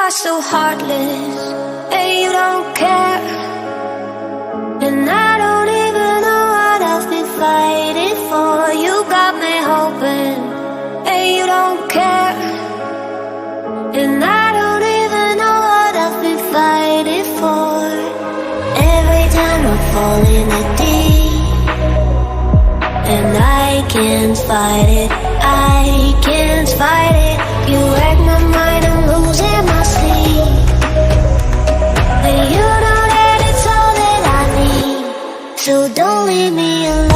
are so heartless, and you don't care. And I don't even know what I've been fighting for. You got me hoping, and you don't care. And I don't even know what I've been fighting for. Every time I fall in the deep, and I can't fight it, I can't fight it. You wreck my mind, I'm losing my sleep. And you know that it's all that I need, so don't leave me alone.